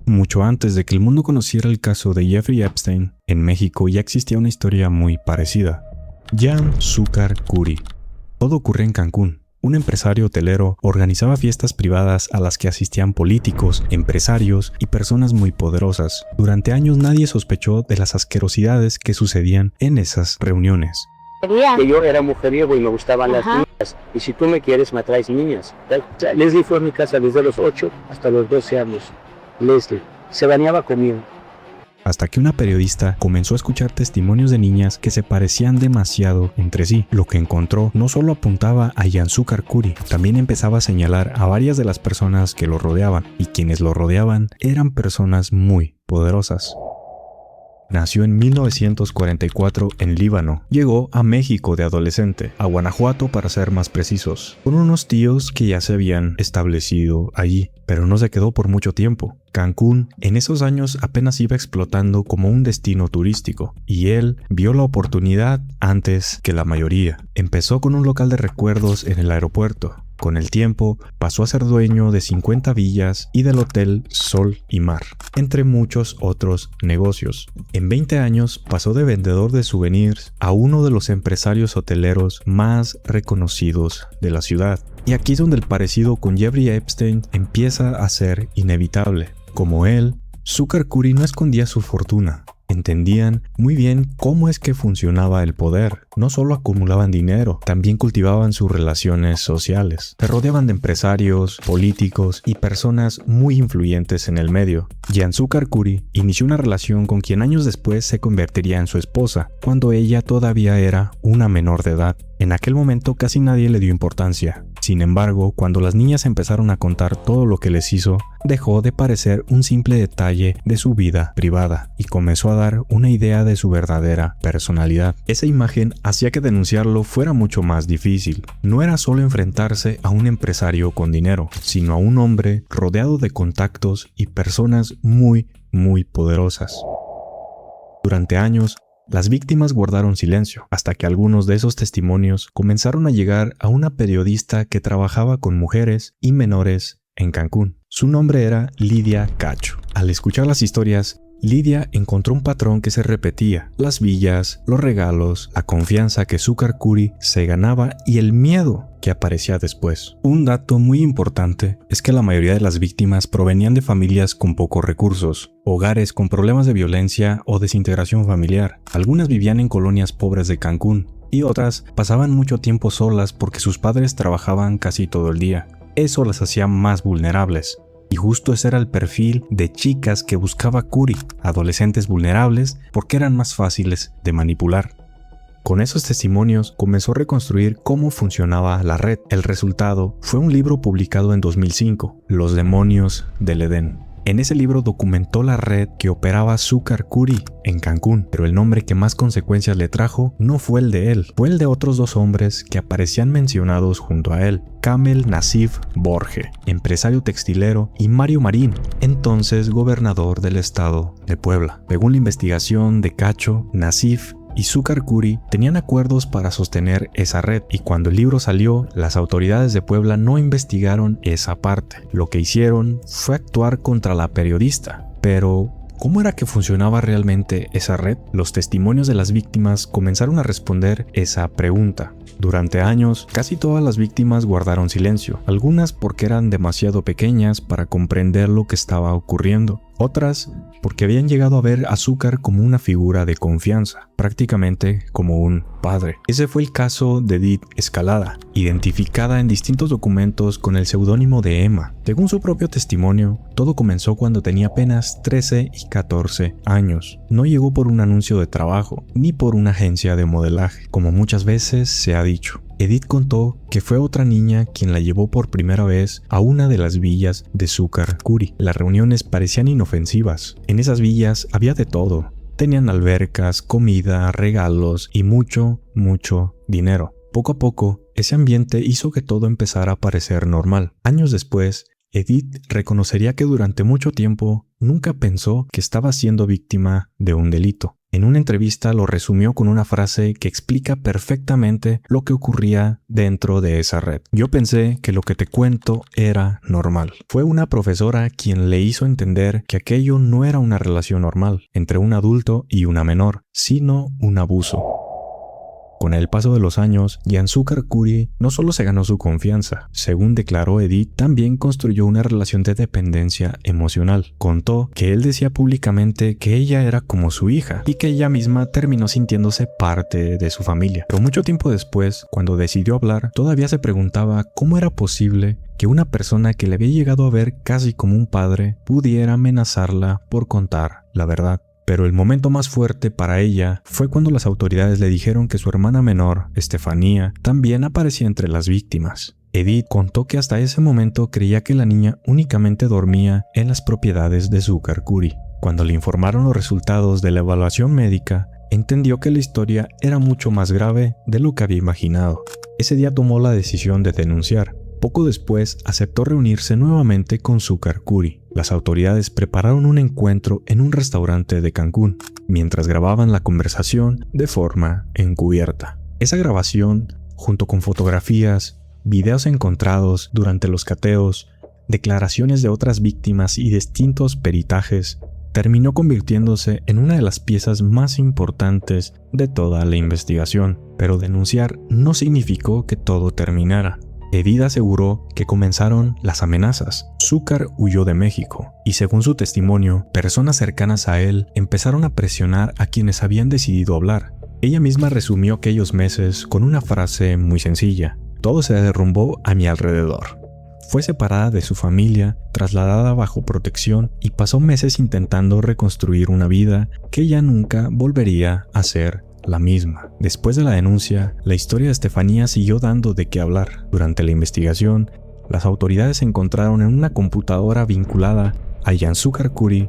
Mucho antes de que el mundo conociera el caso de Jeffrey Epstein, en México ya existía una historia muy parecida. Jan Zúcar Kuri. Todo ocurrió en Cancún. Un empresario hotelero organizaba fiestas privadas a las que asistían políticos, empresarios y personas muy poderosas. Durante años nadie sospechó de las asquerosidades que sucedían en esas reuniones. Que yo era mujeriego y me gustaban las niñas, y si tú me quieres me traes niñas. Leslie fue a mi casa desde los 8 hasta los 12 años. Leslie se bañaba conmigo. Hasta que una periodista comenzó a escuchar testimonios de niñas que se parecían demasiado entre sí. Lo que encontró no solo apuntaba a Jan Zúcar Kuri, también empezaba a señalar a varias de las personas que lo rodeaban, y quienes lo rodeaban eran personas muy poderosas. Nació en 1944 en Líbano. Llegó a México de adolescente, a Guanajuato para ser más precisos, con unos tíos que ya se habían establecido allí, pero no se quedó por mucho tiempo. Cancún en esos años apenas iba explotando como un destino turístico, y él vio la oportunidad antes que la mayoría. Empezó con un local de recuerdos en el aeropuerto. Con el tiempo, pasó a ser dueño de 50 villas y del hotel Sol y Mar, entre muchos otros negocios. En 20 años, pasó de vendedor de souvenirs a uno de los empresarios hoteleros más reconocidos de la ciudad. Y aquí es donde el parecido con Jeffrey Epstein empieza a ser inevitable. Como él, Zúcar Kuri no escondía su fortuna. Entendían muy bien cómo es que funcionaba el poder. No solo acumulaban dinero, también cultivaban sus relaciones sociales. Se rodeaban de empresarios, políticos y personas muy influyentes en el medio. Jan Zúcar Kuri inició una relación con quien años después se convertiría en su esposa, cuando ella todavía era una menor de edad. En aquel momento casi nadie le dio importancia. Sin embargo, cuando las niñas empezaron a contar todo lo que les hizo, dejó de parecer un simple detalle de su vida privada y comenzó a dar una idea de su verdadera personalidad. Esa imagen hacía que denunciarlo fuera mucho más difícil. No era solo enfrentarse a un empresario con dinero, sino a un hombre rodeado de contactos y personas muy poderosas. Durante años, las víctimas guardaron silencio, hasta que algunos de esos testimonios comenzaron a llegar a una periodista que trabajaba con mujeres y menores en Cancún. Su nombre era Lidia Cacho. Al escuchar las historias, Lidia encontró un patrón que se repetía: las villas, los regalos, la confianza que Zúcar Kuri se ganaba y el miedo que aparecía después. Un dato muy importante es que la mayoría de las víctimas provenían de familias con pocos recursos, hogares con problemas de violencia o desintegración familiar. Algunas vivían en colonias pobres de Cancún y otras pasaban mucho tiempo solas porque sus padres trabajaban casi todo el día. Eso las hacía más vulnerables. Y justo ese era el perfil de chicas que buscaba Kuri, adolescentes vulnerables porque eran más fáciles de manipular. Con esos testimonios comenzó a reconstruir cómo funcionaba la red. El resultado fue un libro publicado en 2005, Los demonios del Edén. En ese libro documentó la red que operaba Zúcar Kuri en Cancún, pero el nombre que más consecuencias le trajo no fue el de él, fue el de otros dos hombres que aparecían mencionados junto a él: Kamel Nasif Borge, empresario textilero, y Mario Marín, entonces gobernador del estado de Puebla. Según la investigación de Cacho, Nasif y Zúcar Kuri tenían acuerdos para sostener esa red, y cuando el libro salió, las autoridades de Puebla no investigaron esa parte. Lo que hicieron fue actuar contra la periodista. Pero ¿cómo era que funcionaba realmente esa red? Los testimonios de las víctimas comenzaron a responder esa pregunta. Durante años, casi todas las víctimas guardaron silencio, algunas porque eran demasiado pequeñas para comprender lo que estaba ocurriendo, otras porque habían llegado a ver a Zúcar como una figura de confianza, prácticamente como un padre. Ese fue el caso de Edith Escalada, identificada en distintos documentos con el seudónimo de Emma. Según su propio testimonio, todo comenzó cuando tenía apenas 13 y 14 años. No llegó por un anuncio de trabajo, ni por una agencia de modelaje, como muchas veces se ha dicho. Edith contó que fue otra niña quien la llevó por primera vez a una de las villas de Zúcar Kuri. Las reuniones parecían inofensivas. En esas villas había de todo. Tenían albercas, comida, regalos y mucho dinero. Poco a poco, ese ambiente hizo que todo empezara a parecer normal. Años después, Edith reconocería que durante mucho tiempo nunca pensó que estaba siendo víctima de un delito. En una entrevista lo resumió con una frase que explica perfectamente lo que ocurría dentro de esa red. Yo pensé que lo que te cuento era normal. Fue una profesora quien le hizo entender que aquello no era una relación normal entre un adulto y una menor, sino un abuso. Con el paso de los años, Yansu Karkuri no solo se ganó su confianza, según declaró Edith, también construyó una relación de dependencia emocional. Contó que él decía públicamente que ella era como su hija y que ella misma terminó sintiéndose parte de su familia. Pero mucho tiempo después, cuando decidió hablar, todavía se preguntaba cómo era posible que una persona que le había llegado a ver casi como un padre pudiera amenazarla por contar la verdad. Pero el momento más fuerte para ella fue cuando las autoridades le dijeron que su hermana menor, Estefanía, también aparecía entre las víctimas. Edith contó que hasta ese momento creía que la niña únicamente dormía en las propiedades de su Karkuri. Cuando le informaron los resultados de la evaluación médica, entendió que la historia era mucho más grave de lo que había imaginado. Ese día tomó la decisión de denunciar. Poco después aceptó reunirse nuevamente con su Karkuri. Las autoridades prepararon un encuentro en un restaurante de Cancún, mientras grababan la conversación de forma encubierta. Esa grabación, junto con fotografías, videos encontrados durante los cateos, declaraciones de otras víctimas y distintos peritajes, terminó convirtiéndose en una de las piezas más importantes de toda la investigación. Pero denunciar no significó que todo terminara. Edith aseguró que comenzaron las amenazas. Zúcar huyó de México y, según su testimonio, personas cercanas a él empezaron a presionar a quienes habían decidido hablar. Ella misma resumió aquellos meses con una frase muy sencilla: todo se derrumbó a mi alrededor. Fue separada de su familia, trasladada bajo protección y pasó meses intentando reconstruir una vida que ya nunca volvería a ser la misma. Después de la denuncia, la historia de Estefanía siguió dando de qué hablar. Durante la investigación, las autoridades encontraron en una computadora vinculada a Yansu Karkuri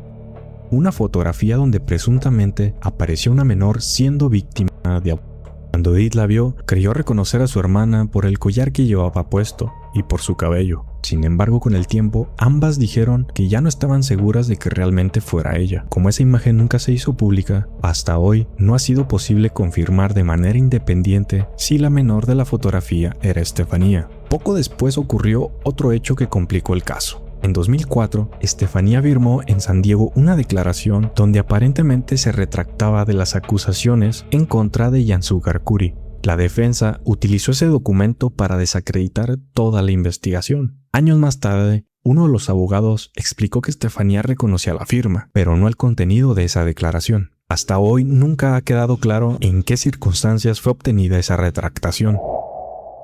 una fotografía donde presuntamente apareció una menor siendo víctima de abuso. Cuando Edith la vio, creyó reconocer a su hermana por el collar que llevaba puesto y por su cabello. Sin embargo, con el tiempo, ambas dijeron que ya no estaban seguras de que realmente fuera ella. Como esa imagen nunca se hizo pública, hasta hoy no ha sido posible confirmar de manera independiente si la menor de la fotografía era Estefanía. Poco después ocurrió otro hecho que complicó el caso. En 2004, Estefanía firmó en San Diego una declaración donde aparentemente se retractaba de las acusaciones en contra de Yansu Karkuri. La defensa utilizó ese documento para desacreditar toda la investigación. Años más tarde, uno de los abogados explicó que Estefanía reconocía la firma, pero no el contenido de esa declaración. Hasta hoy nunca ha quedado claro en qué circunstancias fue obtenida esa retractación.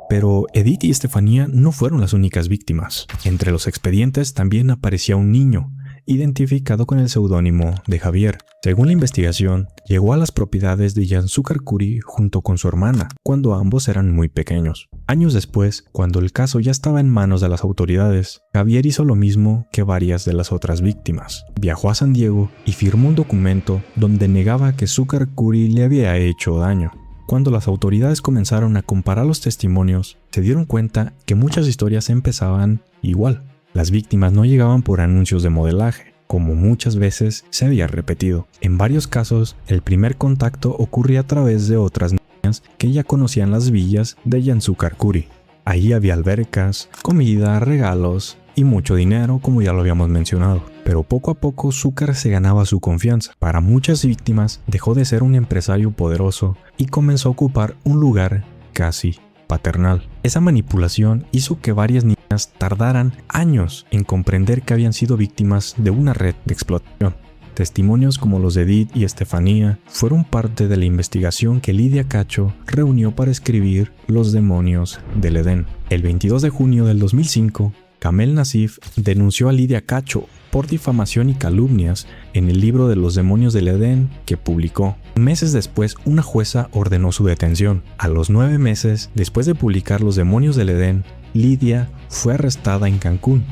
Pero Edith y Estefanía no fueron las únicas víctimas. Entre los expedientes también aparecía un niño, identificado con el seudónimo de Javier. Según la investigación, llegó a las propiedades de Yansu Karkuri junto con su hermana, cuando ambos eran muy pequeños. Años después, cuando el caso ya estaba en manos de las autoridades, Javier hizo lo mismo que varias de las otras víctimas. Viajó a San Diego y firmó un documento donde negaba que Yansu Karkuri le había hecho daño. Cuando las autoridades comenzaron a comparar los testimonios, se dieron cuenta que muchas historias empezaban igual. Las víctimas no llegaban por anuncios de modelaje, como muchas veces se había repetido. En varios casos, el primer contacto ocurría a través de otras niñas que ya conocían las villas de Yansu Karkuri. Allí había albercas, comida, regalos y mucho dinero, como ya lo habíamos mencionado. Pero poco a poco Zúcar se ganaba su confianza. Para muchas víctimas dejó de ser un empresario poderoso y comenzó a ocupar un lugar casi paternal. Esa manipulación hizo que varias niñas tardaran años en comprender que habían sido víctimas de una red de explotación. Testimonios como los de Edith y Estefanía fueron parte de la investigación que Lidia Cacho reunió para escribir Los demonios del Edén. El 22 de junio del 2005, Kamel Nassif denunció a Lidia Cacho por difamación y calumnias en el libro de Los demonios del Edén que publicó. Meses después, una jueza ordenó su detención. A los 9 meses, después de publicar Los demonios del Edén, Lidia fue arrestada en Cancún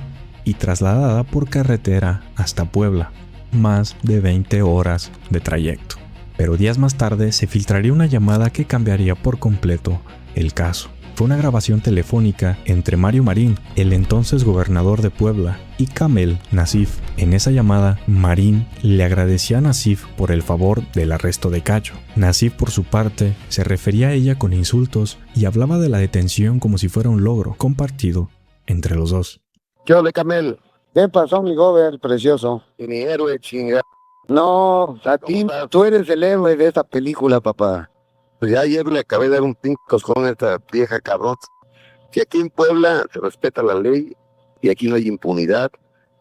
y trasladada por carretera hasta Puebla. Más de 20 horas de trayecto. Pero días más tarde se filtraría una llamada que cambiaría por completo el caso. fue una grabación telefónica entre Mario Marín, el entonces gobernador de Puebla, y Kamel Nasif. En esa llamada, Marín le agradecía a Nasif por el favor del arresto de Cacho. Nasif, por su parte, se refería a ella con insultos y hablaba de la detención como si fuera un logro compartido entre los dos. ¿Qué ole, Kamel? ¿Qué pasó, mi gober precioso? Mi héroe, chinga. No, a ti, tú eres el héroe de esta película, papá. Pues ya ayer le acabé de dar un pincos con esta vieja cabrón. Que aquí en Puebla se respeta la ley y aquí no hay impunidad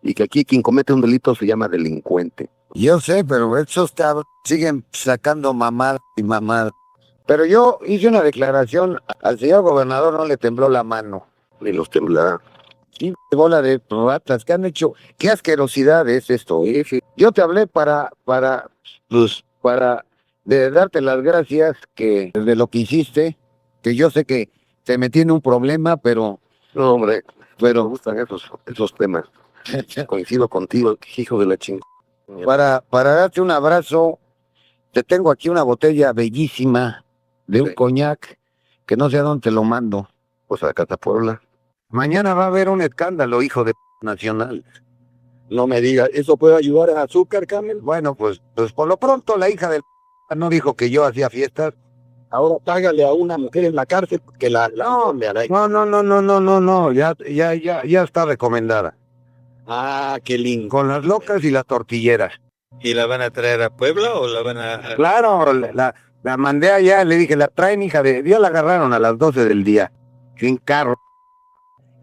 y que aquí quien comete un delito se llama delincuente. Yo sé, pero estos cabros siguen sacando mamada y mamada. Pero yo hice una declaración, al señor gobernador no le tembló la mano. Ni los temblará. Y bola de ratas que han hecho. Qué asquerosidad es esto, ¿eh? Yo te hablé para de darte las gracias de lo que hiciste, que yo sé que te metí en un problema, pero No, hombre, me gustan esos temas. Coincido contigo, hijo de la chingada. para darte un abrazo, te tengo aquí una botella bellísima de un Sí. coñac, que no sé a dónde te lo mando. Pues acá está Puebla. Mañana va a haber un escándalo, hijo de nacional. No me diga, ¿eso puede ayudar a azúcar, Kamel? Bueno, pues por lo pronto la hija del no dijo que yo hacía fiestas. Ahora págale a una mujer en la cárcel que No, le hará. no, ya está recomendada. Ah, qué lindo. Con las locas y las tortilleras. ¿Y la van a traer a Puebla o la van a...? Claro, la mandé allá, le dije, la traen, hija de... Ya la agarraron a las 12 del día, sin carro,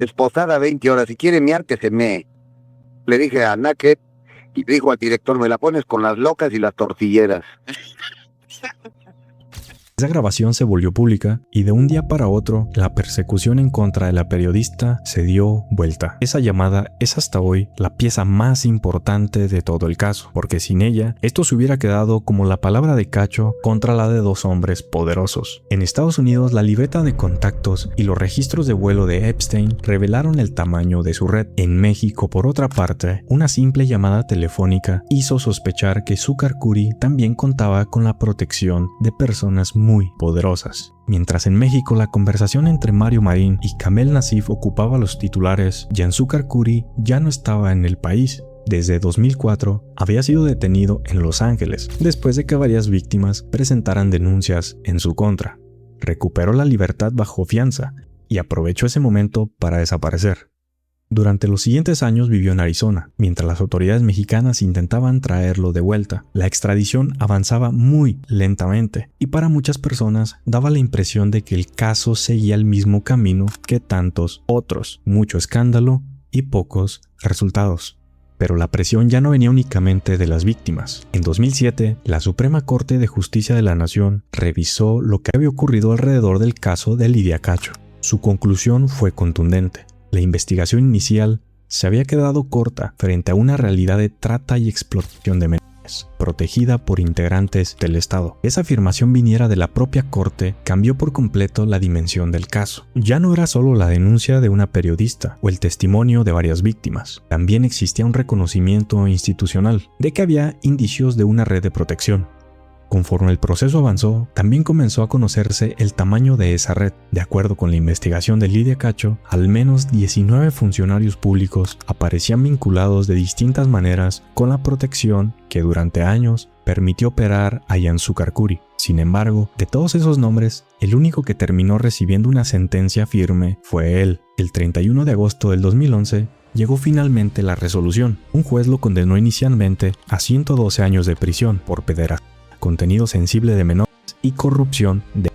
esposada 20 horas, si quiere miar que se mee. Le dije a Naket, y dijo al director, me la pones con las locas y las tortilleras. Esa grabación se volvió pública y de un día para otro la persecución en contra de la periodista se dio vuelta. Esa llamada es hasta hoy la pieza más importante de todo el caso, porque sin ella esto se hubiera quedado como la palabra de Cacho contra la de dos hombres poderosos. En Estados Unidos la libreta de contactos y los registros de vuelo de Epstein revelaron el tamaño de su red. En México, por otra parte, una simple llamada telefónica hizo sospechar que Zúcar Curi también contaba con la protección de personas muy poderosas. Mientras en México la conversación entre Mario Marín y Kamel Nasif ocupaba los titulares, Zúcar Curi ya no estaba en el país. Desde 2004 había sido detenido en Los Ángeles, después de que varias víctimas presentaran denuncias en su contra. Recuperó la libertad bajo fianza y aprovechó ese momento para desaparecer. Durante los siguientes años vivió en Arizona, mientras las autoridades mexicanas intentaban traerlo de vuelta. La extradición avanzaba muy lentamente y para muchas personas daba la impresión de que el caso seguía el mismo camino que tantos otros, mucho escándalo y pocos resultados. Pero la presión ya no venía únicamente de las víctimas. En 2007, la Suprema Corte de Justicia de la Nación revisó lo que había ocurrido alrededor del caso de Lidia Cacho. Su conclusión fue contundente. La investigación inicial se había quedado corta frente a una realidad de trata y explotación de menores, protegida por integrantes del Estado. Esa afirmación viniera de la propia Corte cambió por completo la dimensión del caso. Ya no era solo la denuncia de una periodista o el testimonio de varias víctimas. También existía un reconocimiento institucional de que había indicios de una red de protección. Conforme el proceso avanzó, también comenzó a conocerse el tamaño de esa red. De acuerdo con la investigación de Lidia Cacho, al menos 19 funcionarios públicos aparecían vinculados de distintas maneras con la protección que durante años permitió operar a Zúcar Curi. Sin embargo, de todos esos nombres, el único que terminó recibiendo una sentencia firme fue él. El 31 de agosto del 2011, llegó finalmente la resolución. Un juez lo condenó inicialmente a 112 años de prisión por pederastia, contenido sensible de menores y corrupción de...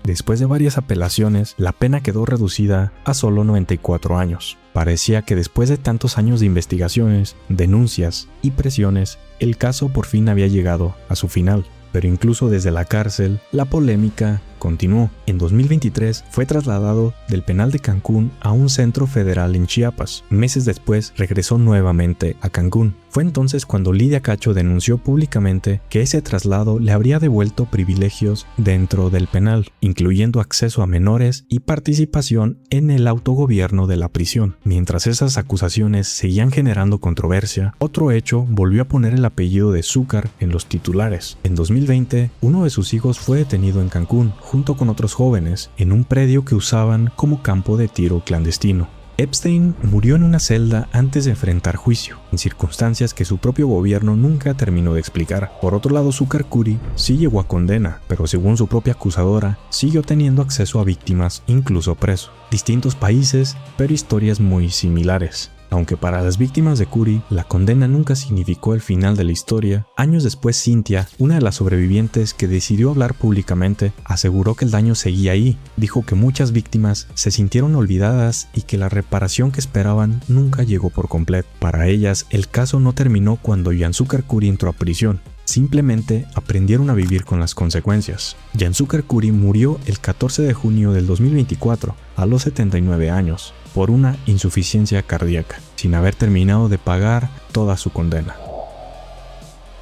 Después de varias apelaciones, la pena quedó reducida a solo 94 años. Parecía que después de tantos años de investigaciones, denuncias y presiones, el caso por fin había llegado a su final. Pero incluso desde la cárcel, la polémica continuó. En 2023 fue trasladado del penal de Cancún a un centro federal en Chiapas. Meses después regresó nuevamente a Cancún. Fue entonces cuando Lidia Cacho denunció públicamente que ese traslado le habría devuelto privilegios dentro del penal, incluyendo acceso a menores y participación en el autogobierno de la prisión. Mientras esas acusaciones seguían generando controversia, otro hecho volvió a poner el apellido de Zúcar en los titulares. En 2020, uno de sus hijos fue detenido en Cancún, junto con otros jóvenes en un predio que usaban como campo de tiro clandestino. Epstein murió en una celda antes de enfrentar juicio, en circunstancias que su propio gobierno nunca terminó de explicar. Por otro lado, Zucker Curry sí llegó a condena, pero según su propia acusadora, siguió teniendo acceso a víctimas, incluso preso. Distintos países, pero historias muy similares. Aunque para las víctimas de Curry, la condena nunca significó el final de la historia, años después Cynthia, una de las sobrevivientes que decidió hablar públicamente, aseguró que el daño seguía ahí. Dijo que muchas víctimas se sintieron olvidadas y que la reparación que esperaban nunca llegó por completo. Para ellas, el caso no terminó cuando Jan Zucker Curry entró a prisión. Simplemente aprendieron a vivir con las consecuencias. Jan Zucker Curry murió el 14 de junio del 2024, a los 79 años, por una insuficiencia cardíaca, sin haber terminado de pagar toda su condena.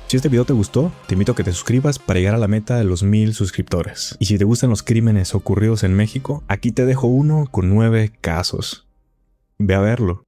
Si este video te gustó, te invito a que te suscribas para llegar a la meta de los 1000 suscriptores. Y si te gustan los crímenes ocurridos en México, aquí te dejo uno con 9 casos. Ve a verlo.